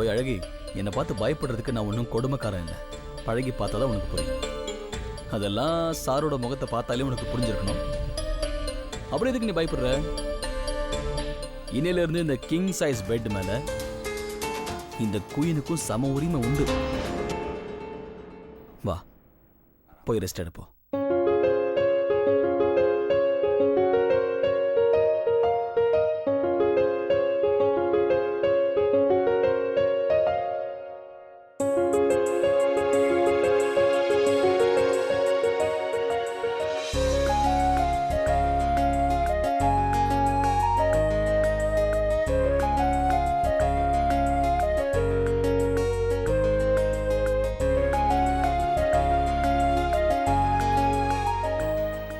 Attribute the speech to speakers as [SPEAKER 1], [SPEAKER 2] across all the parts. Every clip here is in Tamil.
[SPEAKER 1] ஓய் அழகி, என்னை பார்த்து பயப்படுறதுக்கு நான் ஒன்றும் கொடுமைக்காரன் இல்லை. பழகி பார்த்தா தான் உனக்கு புரியும். அதெல்லாம் சாரோட முகத்தை பார்த்தாலே உனக்கு புரிஞ்சிருக்கணும். அப்படி எதுக்கு நீ பயப்படுற? இன்னையிலிருந்து இந்த கிங் சைஸ் பெட் மேல இந்த குயினுக்கும் சம உரிமை உண்டு. வா, போய் ரெஸ்ட் எடுப்போம்.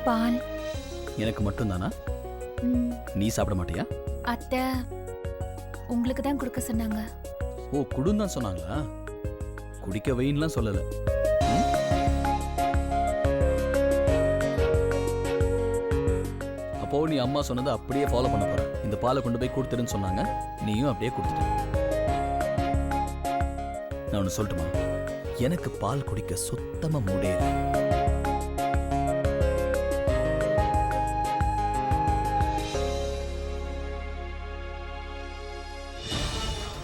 [SPEAKER 2] பால்
[SPEAKER 1] எனக்கு மட்டும் தானா?
[SPEAKER 2] ம்,
[SPEAKER 1] நீ சாப்பிட மாட்டியா?
[SPEAKER 2] அத்தை உங்களுக்கு தான் கொடுக்க சொன்னாங்க.
[SPEAKER 1] ஓ, குடுன்னு தான் சொன்னாங்களா? குடிக்க வைன்லாம் சொல்லல. ம்? அப்போ நீ அம்மா சொன்னதை அப்படியே ஃபாலோ பண்ண போற. இந்த பாலை கொண்டு போய் கொடுத்துருன்னு சொன்னாங்க, நீயும் அப்படியே கொடுத்துட்ட. நான் ஒன்று சொல்லட்டுமா? எனக்கு பால் குடிக்க சுத்தமா மூடே இல்லை.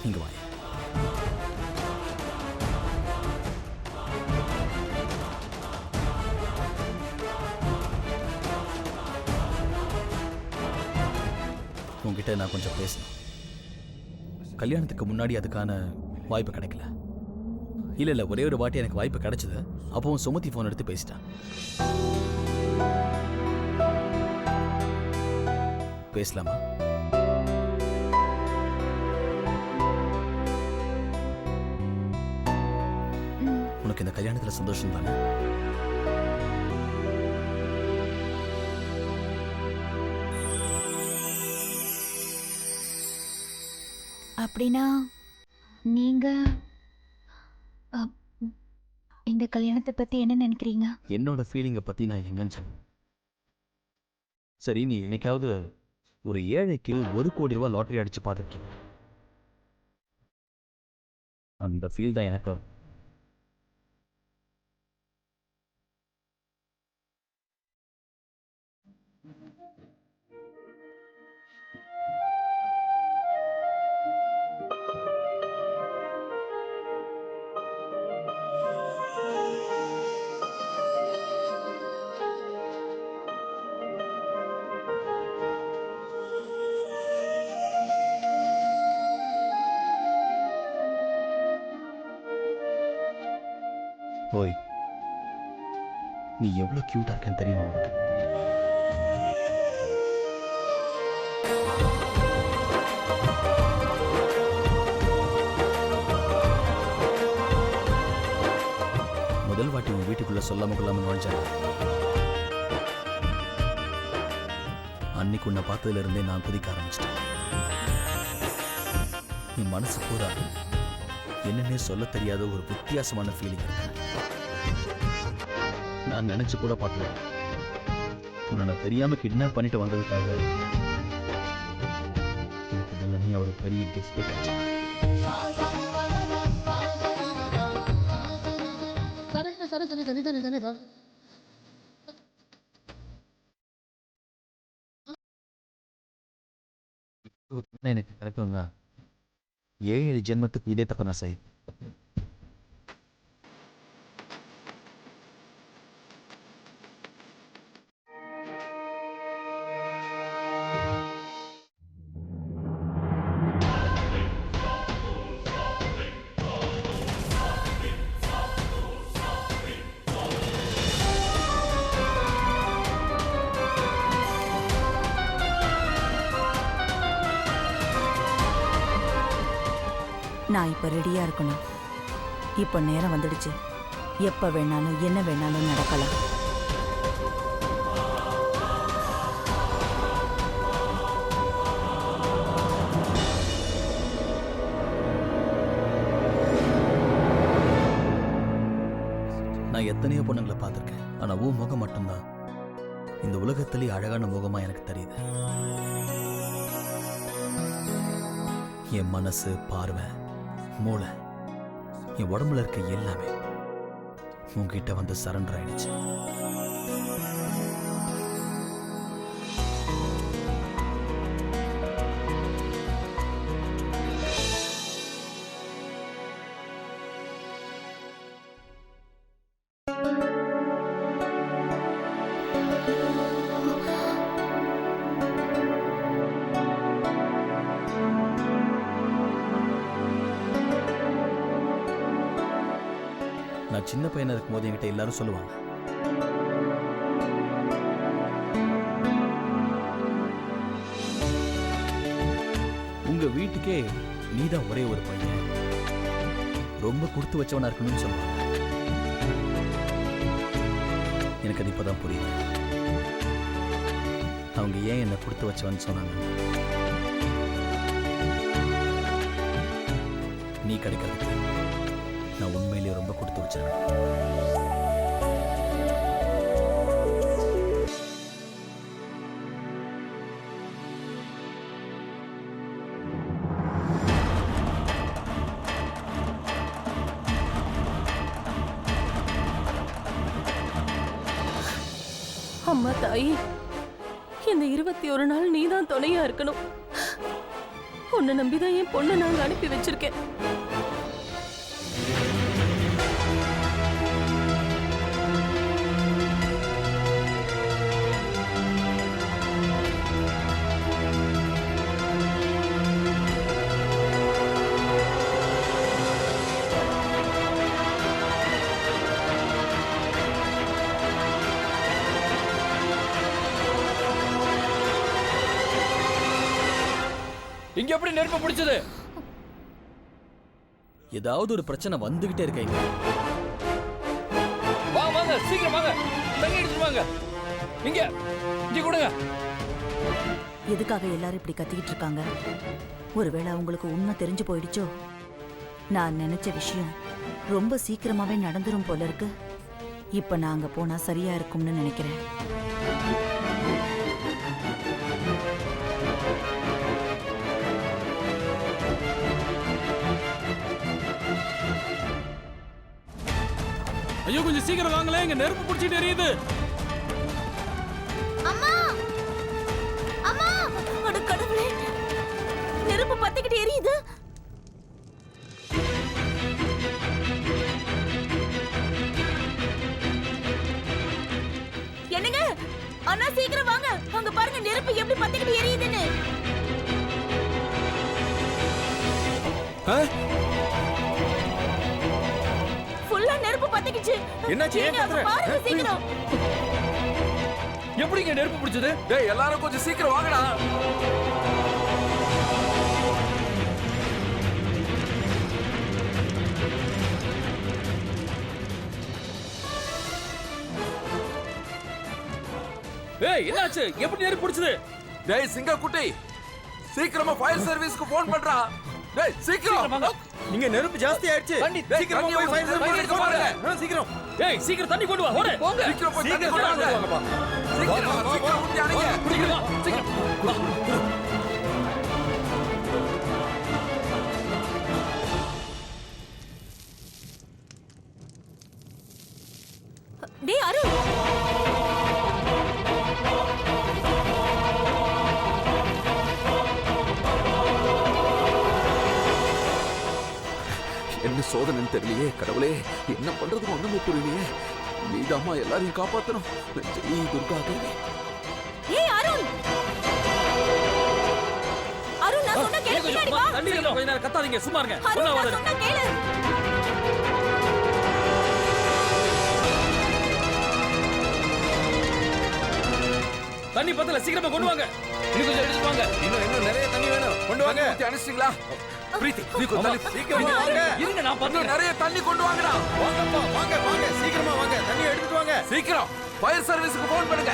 [SPEAKER 1] இங்க வாங்க. உங்ககிட்ட நான் கொஞ்சம் பேசணும். கல்யாணத்துக்கு முன்னாடி அதுக்கான வாய்ப்பு கிடைக்கல. இல்ல ஒரே ஒரு வாட்டி எனக்கு வாய்ப்பு கிடைச்சது. அப்பவும் சுமதி போன் எடுத்து பேசிட்டான். பேசலாமா? உனக்கு இந்த கல்யாணத்துல சந்தோஷம் தானே?
[SPEAKER 2] அப்படின்னா நீங்க அ, இந்த கல்யாணத்தை பத்தி என்ன நினைக்கிறீங்க?
[SPEAKER 1] என்னோட ஃபீலிங்கை பத்தி நான் எங்கன்னு சொன்னேன். சரி, நீ என்னைக்காவது ஒரு ஏழைக்கு 1 கோடி ரூபாய் லாட்டரி அடிச்சு பார்த்துருக்கீங்க? அந்த ஃபீல் தான் எனக்கு. ஓய், நீ எவ்வளவு கியூட்டா இருக்கேன்னு தெரியுமா? முதல் வாட்டி உன் வீட்டுக்குள்ள சொல்லாம கொள்ளாம நுழைஞ்சாங்க. அன்னைக்கு உன்னை பார்த்ததுல இருந்தே நான் குதிக்க ஆரம்பிச்சிட்டேன். என் மனசு பூரா என்னன்னே சொல்ல தெரியாத ஒரு வித்தியாசமான ஃபீலிங் இருக்கு. நான் நினைச்சு கூட பார்க்கல. உன்னை நான் தெரியாம கிட்னாப் பண்ணிட்டு வந்ததுக்காக எனக்கு இதுல நீ ஒரு பெரிய கிஃப்ட் கிடைச்சா. எனக்கு கிடைக்குங்க. 7 ஜென்மத்துக்கு இதே தப்ப நான் செய்ய.
[SPEAKER 3] நான் இப்போ ரெடியாக இருக்கணும். இப்போ நேரம் வந்துடுச்சு. எப்போ வேணாலும் என்ன வேணாலும் நடக்கலாம்.
[SPEAKER 1] நான் எத்தனையோ பொண்ணுங்களை பார்த்துருக்கேன். ஆனால் உன் முகம் மட்டும்தான் இந்த உலகத்திலேயே அழகான முகமா எனக்கு தெரியுது. என் மனசு, பார்வை மூளை, என் உடம்புல இருக்க எல்லாமே உங்ககிட்ட வந்து சரண்டர் ஆயிடுச்சு. நான் சின்ன பையனா இருக்கும்போது என்கிட்ட எல்லாரும் சொல்லுவாங்க, உங்க வீட்டுக்கே நீதான் ஒரே ஒரு பையன், ரொம்ப கொடுத்து வச்சவனா இருக்கணும்னு சொல்லுவாங்க. எனக்கு அது இப்பதான் புரியுது. அவங்க ஏன் என்ன கொடுத்து வச்சவன்னு சொன்னாங்க. நீ கிடைக்கிறதுக்கு நான் உண்மையிலேயே ரொம்ப கொடுத்து வச்சேன்.
[SPEAKER 4] அம்மா தாயி, இந்த 21 நாள் நீதான் துணையா இருக்கணும். உன்னை நம்பிதான் என் பொண்ணை நாங்க அனுப்பி வச்சிருக்கேன்.
[SPEAKER 1] இங்க எப்படி நெருப்பு பிடிச்சது? ஏதாவது ஒரு பிரச்சனை வந்துகிட்டே இருக்கீங்க. வாங்க சீக்கிரம் வாங்க, தண்ணி எடுத்துட்டு வாங்க. இங்க கொடுங்க.
[SPEAKER 3] எதுக்காக எல்லாரும் இப்படி கத்திக்கிட்டு இருக்காங்க? ஒருவேளை அவங்களுக்கு உண்மை தெரிஞ்சு போயிடுச்சோ? நான் நினைச்ச விஷயம் ரொம்ப சீக்கிரமாவே நடந்துரும் போல இருக்கு. இப்ப நான் அங்க போனா சரியா இருக்கும்னு நினைக்கிறேன்.
[SPEAKER 5] ஐயோ, கொஞ்சம் சீக்கிரம் வாங்களே, இங்க நெருப்பு பிடிச்சிட்டு எரியுது.
[SPEAKER 4] அம்மா அம்மா, அட கடவுளே, நெருப்பு பத்திக்கிட்டு எரியுது. என்னங்க அண்ணா, சீக்கிரம் வாங்க, அங்க பாருங்க நெருப்பு எப்படி பத்திக்கிட்டு எரியுதுன்னு. ஃபுல்லா நெருப்பு பத்திக்கிச்சு.
[SPEAKER 5] என்னாச்சு? ஏன் கத்துற?
[SPEAKER 4] பாருங்க சீக்கிரம்.
[SPEAKER 5] எப்படிங்க நெருப்பு பிடிச்சது?
[SPEAKER 6] டேய், எல்லாரும் கொஞ்சம் சீக்கிரம் வாங்கடா.
[SPEAKER 5] ஏய், என்னாச்சு? எப்படி நெருப்பு பிடிச்சது?
[SPEAKER 6] டேய் சிங்க குட்டி, சீக்கிரமா ஃபயர் சர்வீஸ்க்கு ஃபோன் பண்றா. டேய் சீக்கிரம் வாங்க.
[SPEAKER 5] இங்க நெருப்பு ஜாஸ்தி ஆயிடுச்சு. சீக்கிரமா போய் ஃபயர் சர்வீஸ் பாருங்க. சீக்கிரம். ஏய், சீக்கிரம் தண்ணி கொண்டு வா. ஓடு.
[SPEAKER 6] சீக்கிரம் போய் தண்ணி கொண்டு வாங்கப்பா. சீக்கிரம் ஊத்தி அணைங்க.
[SPEAKER 5] சீக்கிரம் வா. சீக்கிரம் வா.
[SPEAKER 4] டேய் அருண்,
[SPEAKER 6] என்ன சோதனைன்னு தெரியலையே கடவுளே, என்ன பண்றதுன்னு ஒண்ணுமே புரியலையே. நீதாம்மா எல்லாரையும் காப்பாத்தணும். ஜெய் துர்கா தேவி.
[SPEAKER 4] ஏய் அருண், அருண் நான் சொன்ன கேளு, பின்னாடி வா.
[SPEAKER 5] தண்ணி கொஞ்ச நேரம் கத்தாதீங்க, சும்மா இருங்க.
[SPEAKER 4] அருண் நான் சொன்ன கேளு.
[SPEAKER 5] தண்ணி பத்தல, சீக்கிரமா கொண்டு வாங்க. இன்னும் கொஞ்சம் எடுத்துட்டு வாங்க. இன்னும் நிறைய தண்ணி வேணும். கொண்டு வாங்க.
[SPEAKER 6] ஊத்தி அணைச்சிட்டீங்களா? பிரீத்தி, நீ கொஞ்சம் தள்ளி
[SPEAKER 5] சீக்கிரம் வாங்க. இருங்க, நான்
[SPEAKER 6] இன்னும்
[SPEAKER 5] பண்றேன்.
[SPEAKER 6] நிறைய தண்ணி கொண்டு வாங்கடா.
[SPEAKER 5] வாங்கப்பா, வாங்க வாங்க, சீக்கிரமா வாங்க. தண்ணி எடுத்துட்டு வாங்க.
[SPEAKER 6] சீக்கிரம் ஃபயர் சர்வீஸ்க்கு ஃபோன் பண்ணுங்க.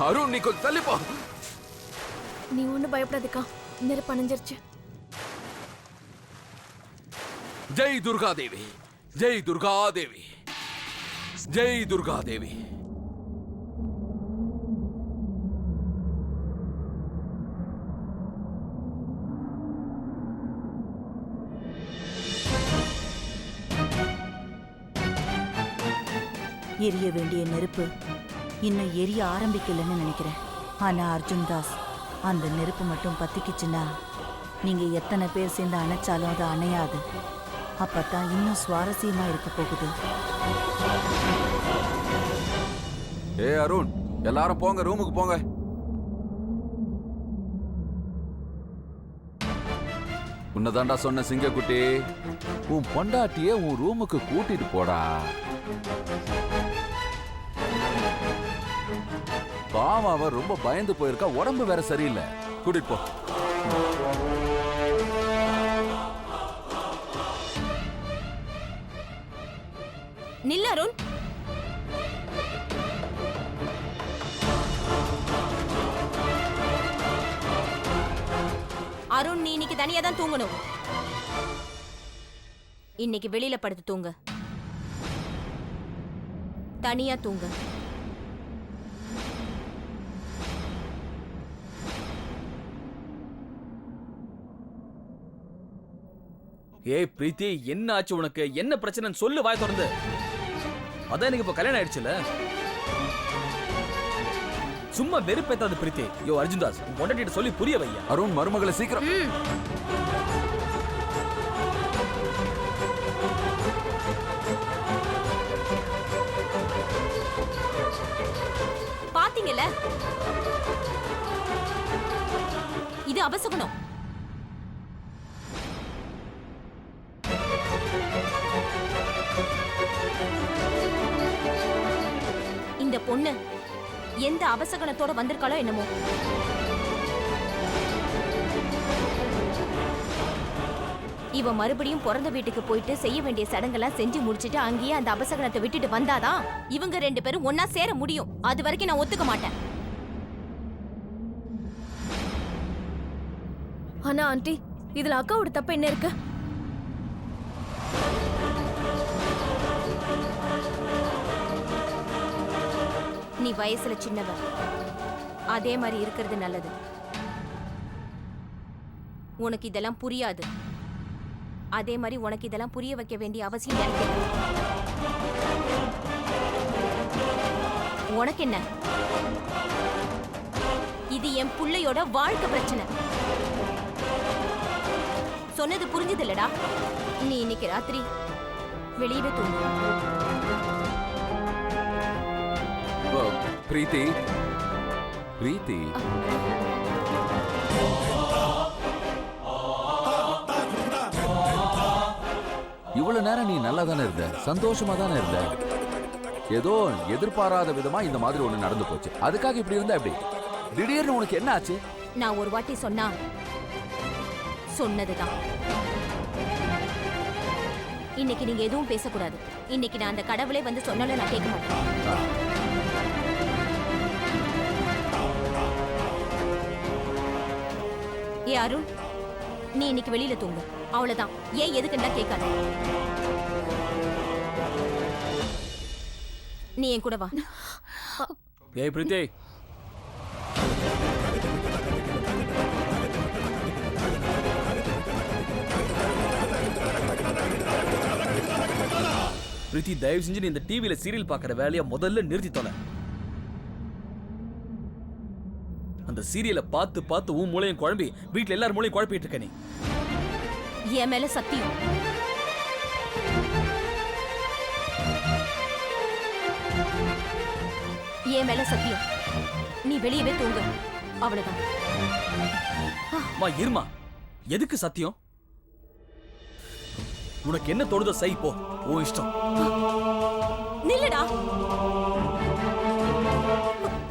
[SPEAKER 6] அருண், நீ கொஞ்சம் தள்ளி போ.
[SPEAKER 2] நீ ஒன்றும் பயப்படாதுக்கா, நெருப்பு அணைஞ்சிருச்சு.
[SPEAKER 6] ஜெய் துர்கா தேவி, ஜெய் துர்கா தேவி, ஜெய் துர்கா தேவி.
[SPEAKER 3] எரிய வேண்டிய நெருப்பு இன்னும் எரிய ஆரம்பிக்கலன்னு நினைக்கிறேன். ஆனா அர்ஜுன் தாஸ், அந்த நெருப்பு மட்டும் பத்திக்குச்சுன்னா நீங்க எத்தனை பேர் சேர்ந்து அணைச்சாலும் அது அணையாது. அப்பதான் இன்னும் சுவாரஸ்யமா இருக்க போகுது.
[SPEAKER 6] அருண், எல்லாரும் போங்க, ரூமுக்கு போங்க. உன்னதாண்டா சொன்ன சிங்கக்குட்டி, உன் பொண்டாட்டிய உன் ரூமுக்கு கூட்டிட்டு போடா. பாவம், அவ ரொம்ப பயந்து போயிருக்கா, உடம்பு வேற சரியில்லை. கூட்டிட்டு போ.
[SPEAKER 4] நில்ல அருண். அருண், நீ இன்னைக்கு தனியா தான் தூங்கணும். இன்னைக்கு வெளியில படுத்து தூங்க. தனியா தூங்க.
[SPEAKER 1] ஏய் பிரீத்தி, என்ன ஆச்சு உனக்கு? என்ன பிரச்சனைன்னு சொல்லு, வாய் திறந்து. அதான் எனக்கு இப்ப கல்யாணம் ஆயிடுச்சுல. சும்மா வெறுப்பேத்தாது பிரீத்தி. யோ அர்ஜுன் தாஸ், உன் பொண்டாட்டிட்ட சொல்லி புரிய வையா.
[SPEAKER 6] அருண், மருமகளை சீக்கிரம்.
[SPEAKER 4] பாத்தீங்கல்ல, இது அபசகுணம். இந்த பொண்ணு எந்த அபசகனத்தோட வந்திருக்காளோ என்னமோ. இவ மறுபடியும் பிறந்த வீட்டுக்கு போயிட்டு செய்ய வேண்டிய சடங்கெல்லாம் செஞ்சு முடிச்சிட்டு அங்கேயே அந்த அபசகனத்தை விட்டுட்டு வந்தாதான் இவங்க 2 பேரும் ஒன்னா சேர முடியும். அது வரைக்கும் நான் ஒத்துக்க மாட்டேன்.
[SPEAKER 2] ஆனா ஆண்டி, இதுல அக்காவோட தப்பு என்ன இருக்கு?
[SPEAKER 4] நீ வயசுல சின்னவ, அதே மாதிரி இருக்கிறது நல்லது. உனக்கு இதெல்லாம் புரியாது. அதே மாதிரி உனக்கு இதெல்லாம் புரிய வைக்க வேண்டிய அவசியம் எனக்கு இல்லை. உனக்கு என்ன? இது என் புள்ளையோட வாழ்க்கை பிரச்சனை. சொன்னது புரிஞ்சது இல்லடா. நீ இன்னைக்கு ராத்திரி வெளியவே தூங்கு.
[SPEAKER 6] பிரீத்தி, பிரீத்தி, இவ்வளவு நேரம் நீ நல்லா தானே இருந்த, சந்தோஷமா தானே இருந்த. ஏதோ எதிர்பாராத விதமா இந்த மாதிரி ஒண்ணு நடந்து போச்சு. அதுக்காக இப்படி இருந்தா எப்படி? திடீர்னு உனக்கு என்ன ஆச்சு?
[SPEAKER 4] நான் ஒரு வாட்டி சொன்னா சொன்னதுதான். இன்னைக்கு நீங்க எதுவும் பேசக்கூடாது. இன்னைக்கு நான் அந்த கடவுளே வந்து சொன்னாலும் நான் கேட்க மாட்டேன். ஏ அருண், நீ இன்னைக்கு வெளியில தூங்கு. அவ்வளவுதான். ஏன் எதுக்குன்னா கேட்காத. நீ என் கூட வா.
[SPEAKER 1] ஏய் பிரீத்தி, பிரீத்தி, தயவு செஞ்சு நீ இந்த டிவியில சீரியல் பாக்குற வேலையை முதல்ல நிறுத்தி தொலை. அந்த சீரியலை பார்த்து பார்த்து உன் மூளையும் குழம்பி வீட்டுல எல்லாரும் மூளையும் குழப்பிட்டு இருக்க. நீ
[SPEAKER 4] என் மேல சத்தியம். என் மேல சத்தியம். நீ வெளியவே தூங்கு. அவ்வளவுதான்.
[SPEAKER 1] இருமா, எதுக்கு சத்தியம்? உனக்கு என்ன தோணுதோ செய், போ, உன் இஷ்டம்.
[SPEAKER 4] நில்லுடா.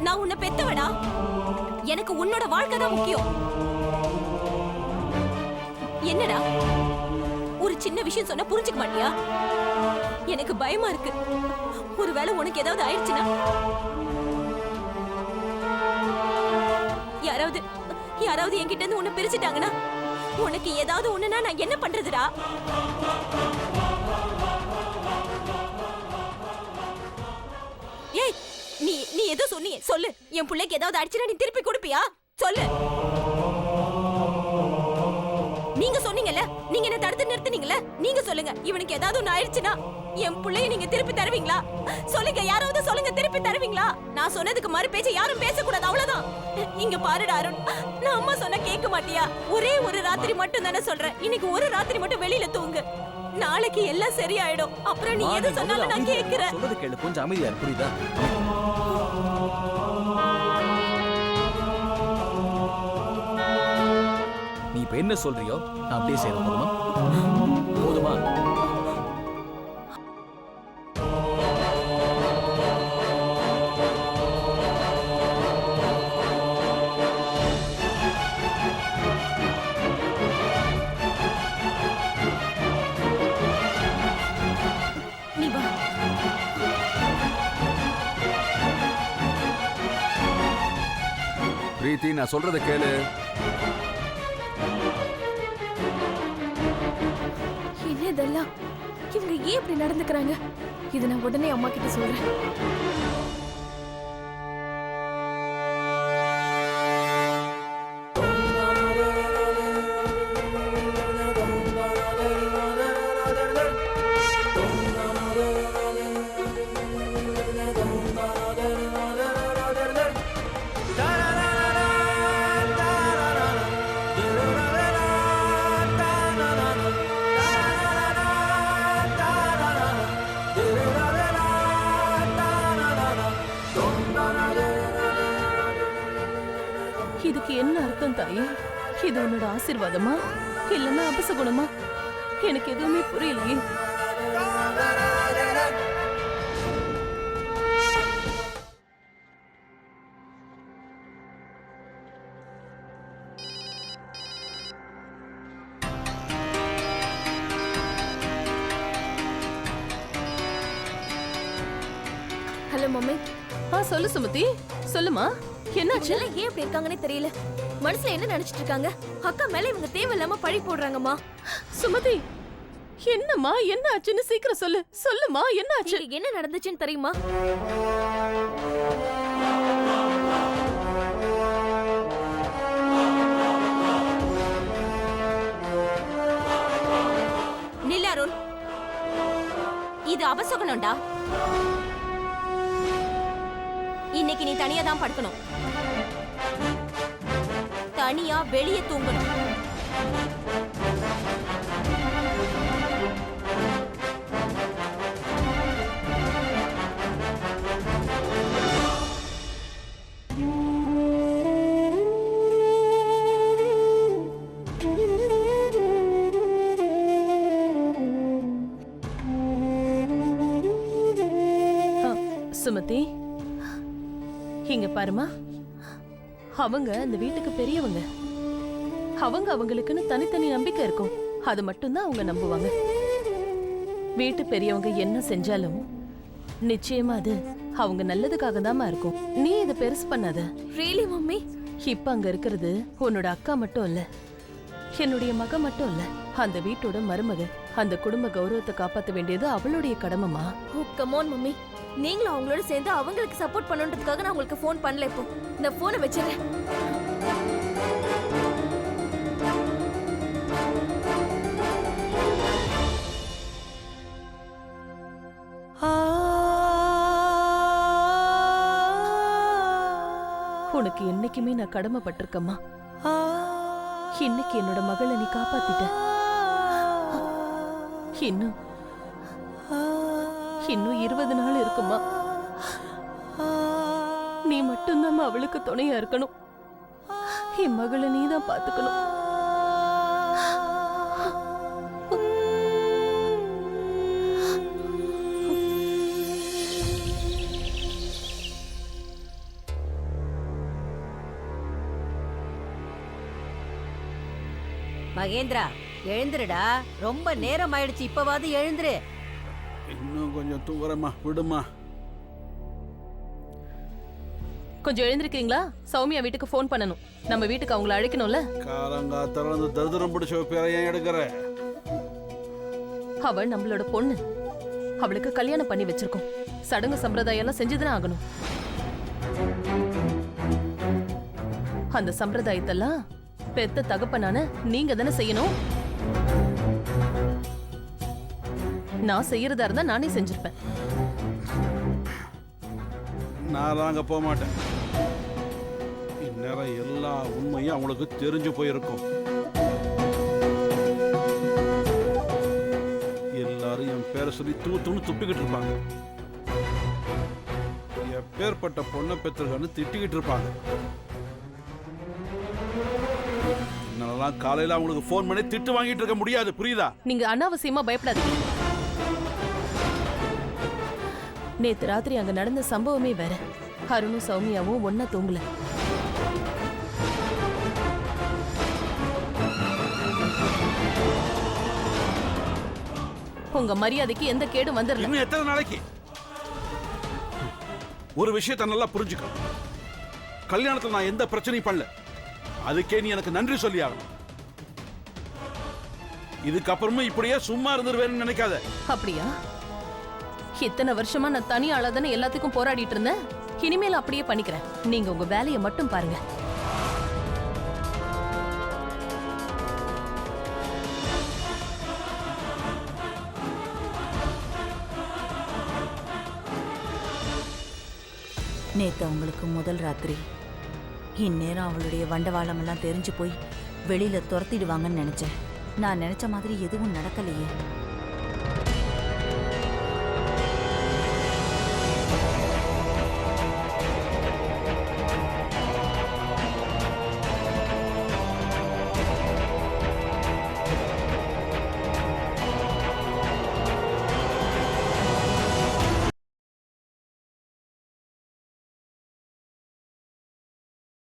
[SPEAKER 4] நான் உன்னை பெத்தவடா. எனக்கு உன்னோட வாழ்க்கை தான் முக்கியம். என்னடா, ஒரு சின்ன விஷயம் சொன்னா புரிஞ்சுக்க மாட்டியா? எனக்கு பயமா இருக்கு. ஒருவேளை உனக்கு ஏதாவது ஆயிடுச்சுன்னா, யாராவது என்கிட்ட இருந்து உன்னை பிரிச்சுட்டாங்கன்னா, உனக்கு ஏதாவது ஒண்ணுனா நான் என்ன பண்றதுடா? ஏய், நீ ஏதோ சொன்னியே, சொல்லு. என் பிள்ளைக்கு ஏதாவது ஆயிடுச்சுன்னா நீ திருப்பி கொடுப்பியா? சொல்லு. நீங்க சொன்னீங்கல்ல, நீங்க என்ன தடுத்து நிறுத்துனீங்கல்ல, நீங்க சொல்லுங்க. இவனுக்கு ஏதாவது ஒண்ணு ஆயிடுச்சுன்னா என் பிள்ளைய நீங்க திருப்பி தருவீங்களா? சொல்லுங்க, யாராவது சொல்லுங்க, திருப்பி தருவீங்களா? நான் சொன்னதுக்கு மறு பேச்ச யாரும் பேசக்கூடாது, அவ்வளவுதான். இங்க பாருடா அருண், நான் அம்மா சொன்னா கேட்க மாட்டியா? ஒரே ஒரு ராத்திரி மட்டும் தானே சொல்றேன். இன்னைக்கு ஒரு ராத்திரி மட்டும் வெளியில தூங்கு. நாளைக்கு எல்லாம் சரியாயிடும். அப்புறம் நீ எது சொன்னாலும் நான் கேட்கிறேன்.
[SPEAKER 1] சொல்றது கேளு, கொஞ்சம் அமைதியா இரு, புரியுதா? நீ இப்ப என்ன சொல்றியோ நான் அப்படியே செய்யறேன். போதுமா? போதுமா?
[SPEAKER 4] நீ வா.
[SPEAKER 6] பிரீத்தி, நான் சொல்றத கேளு.
[SPEAKER 2] என்ன இதெல்லாம்? இவங்க ஏன் இப்படி நடந்துக்கிறாங்க? இது நான் உடனே அம்மா கிட்ட சொல்றேன்.
[SPEAKER 7] இதுக்கு என்ன அர்த்தம் தாயே? இது உன்னோட ஆசீர்வாதமா இல்லன்னா அபசகுணமா? எனக்கு எதுவுமே புரியலையே.
[SPEAKER 2] Hello mummy.
[SPEAKER 7] சொல்லு சுமதி, சொல்லுமா, என்னாச்சு?
[SPEAKER 2] எல்லாம் ஏன் இப்படி இருக்காங்கன்னே தெரியல. மனசுல என்ன நினைச்சிட்டு இருக்காங்க? அக்கா மேல இவங்க தேவையில்லாம பழி போடுறாங்கம்மா.
[SPEAKER 7] சுமதி, என்னம்மா, என்ன ஆச்சுன்னு சீக்கிரம் சொல்லு. சொல்லுமா, என்ன ஆச்சு?
[SPEAKER 2] இங்க என்ன நடந்துச்சுன்னு தெரியுமா?
[SPEAKER 4] நில்லு அருண், இது அபசகுணம்டா. இன்னைக்கு நீ தனியா தான் படுக்கணும். தனியா வெளியே தூங்கணும்.
[SPEAKER 7] சுமதி, இங்க பாருமா, அவங்க அந்த வீட்டுக்கு பெரியவங்க. அவங்களுக்குன்னு தனித்தனி நம்பிக்கை இருக்கும். அது மட்டும்தான் அவங்க நம்புவாங்க. வீட்டு பெரியவங்க என்ன செஞ்சாலும் நிச்சயமா அது அவங்க நல்லதுக்காக தாமா இருக்கும். நீ இதை பெருசு பண்ணாத.
[SPEAKER 2] Really mummy?
[SPEAKER 7] இப்ப அங்க இருக்கிறது உன்னோட அக்கா மட்டும் இல்ல, என்னுடைய மக மட்டும் இல்ல, அந்த வீட்டோட மருமக. அந்த குடும்ப கௌரவத்தை காப்பாத்த வேண்டியது அவளுடைய கடமைமா.
[SPEAKER 2] ஓ கம் ஆன் மம்மி. நீங்களும் அவங்களோட சேர்ந்து அவங்களுக்கு சப்போர்ட் பண்ணுன்றதுக்காக நான் உங்களுக்கு ஃபோன் பண்ணல. இப்போ இந்த போனை வச்சிரேன்.
[SPEAKER 7] உனக்கு என்னைக்குமே நான் கடமைப்பட்டிருக்கம்மா. இன்னைக்கு என்னோட மகளை நீ காப்பாத்திட்ட. இன்னும் 20 நாள் இருக்குமா. நீ மட்டும்தான் அவளுக்கு துணையா இருக்கணும். என் மகளை நீ தான் பாத்துக்கணும்.
[SPEAKER 8] மகேந்திரா, எழுந்துருடா. ரொம்ப நேரம் ஆயிடுச்சு, இப்பவாது எழுந்துரு.
[SPEAKER 9] இன்னும் கொஞ்சம் தூங்குறேம்மா, விடுமா.
[SPEAKER 7] கொஞ்சம் எழுந்திருக்கீங்களா? சௌமியா வீட்டுக்கு ஃபோன் பண்ணணும். நம்ம வீட்டுக்கு அவங்கள அழைக்கணும்ல.
[SPEAKER 9] காலங்காத்தால அந்த தரித்திரம் பிடிச்ச பேரை ஏன் எடுக்கிற?
[SPEAKER 7] அவள் நம்மளோட பொண்ணு. அவளுக்கு கல்யாணம் பண்ணி வச்சிருக்கோம். சடங்கு சம்பிரதாயம் எல்லாம் செஞ்சுதானே ஆகணும். அந்த சம்பிரதாயத்தெல்லாம் பெத்த தகப்பனான நீங்க தானே செய்யணும். நான் செய்யறதா இருந்தா நானே செஞ்சிருப்பேன்.
[SPEAKER 9] நான் அங்கே போக மாட்டேன். இந்நேரம் எல்லா உண்மையும் அவங்களுக்கு தெரிஞ்சு போயிருக்கும். எல்லாரும் என் பேரை சொல்லி தூத்துன்னு துப்பிக்கிட்டு இருப்பாங்க. எப்பேற்பட்ட பொண்ணை பெற்றிருக்கான்னு திட்டிக்கிட்டு இருப்பாங்க. என்னாலலாம் காலையில அவங்களுக்கு ஃபோன் பண்ணி திட்டு வாங்கிட்டு இருக்க முடியாது, புரியுதா?
[SPEAKER 7] நீங்க அனாவசியமா பயப்படாதீங்க. நேத்து ராத்திரி அங்க நடந்த சம்பவமே வேற. அருணும் சௌமியாவும் ஒன்னா தூங்கல. உங்க மரியாதைக்கு எந்த கேடும் வந்துடல.
[SPEAKER 9] இன்னும் எத்தனை நாளைக்கு? ஒரு விஷயத்தை நல்லா புரிஞ்சுக்க. கல்யாணத்துல நான் எந்த பிரச்சனையும் பண்ணல. அதுக்கே நீ எனக்கு நன்றி சொல்லி ஆகணும். இதுக்கப்புறமும் இப்படியே சும்மா இருந்துருவேன்னு நினைக்காத.
[SPEAKER 7] அப்படியா? இத்தனை வருஷமா நான் தனி ஆளாதானே எல்லாத்துக்கும் போராடிட்டு இருந்தேன். இனிமேல் அப்படியே பண்ணிக்கிறேன். நீங்க உங்க வேலையை மட்டும் பாருங்க.
[SPEAKER 3] நேத்து அவங்களுக்கு முதல் ராத்திரி. இந்நேரம் அவளுடைய வண்டவாளமெல்லாம் தெரிஞ்சு போய் வெளியில துரத்திடுவாங்கன்னு நினைச்சேன். நான் நினைச்ச மாதிரி எதுவும் நடக்கலையே.